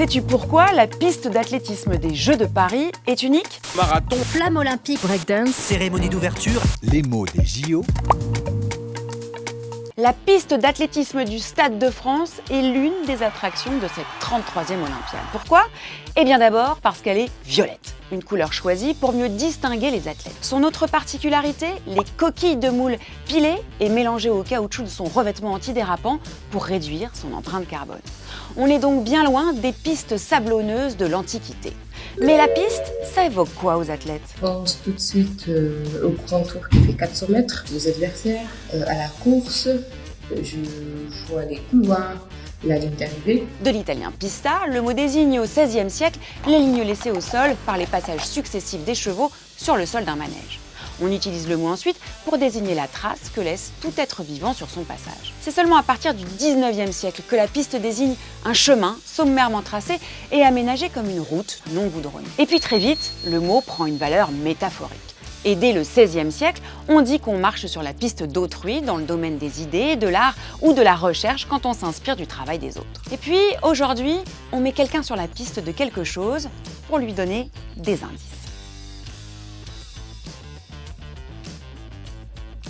Sais-tu pourquoi la piste d'athlétisme des Jeux de Paris est unique? Marathon, Flamme olympique, breakdance, Cérémonie d'ouverture, les mots des JO. La piste d'athlétisme du Stade de France est l'une des attractions de cette 33e Olympiade. Pourquoi? Eh bien d'abord parce qu'elle est violette, une couleur choisie pour mieux distinguer les athlètes. Son autre particularité, les coquilles de moule pilées et mélangées au caoutchouc de son revêtement antidérapant pour réduire son empreinte carbone. On est donc bien loin des pistes sablonneuses de l'Antiquité. Mais la piste, ça évoque quoi aux athlètes? Je pense tout de suite au grand tour qui fait 400 mètres, aux adversaires, à la course, je vois les couloirs, la ligne d'arrivée. De l'italien pista, le mot désigne au XVIe siècle les lignes laissées au sol par les passages successifs des chevaux sur le sol d'un manège. On utilise le mot ensuite pour désigner la trace que laisse tout être vivant sur son passage. C'est seulement à partir du XIXe siècle que la piste désigne un chemin sommairement tracé et aménagé comme une route non goudronnée. Et puis très vite, le mot prend une valeur métaphorique. Et dès le XVIe siècle, on dit qu'on marche sur la piste d'autrui dans le domaine des idées, de l'art ou de la recherche quand on s'inspire du travail des autres. Et puis aujourd'hui, on met quelqu'un sur la piste de quelque chose pour lui donner des indices.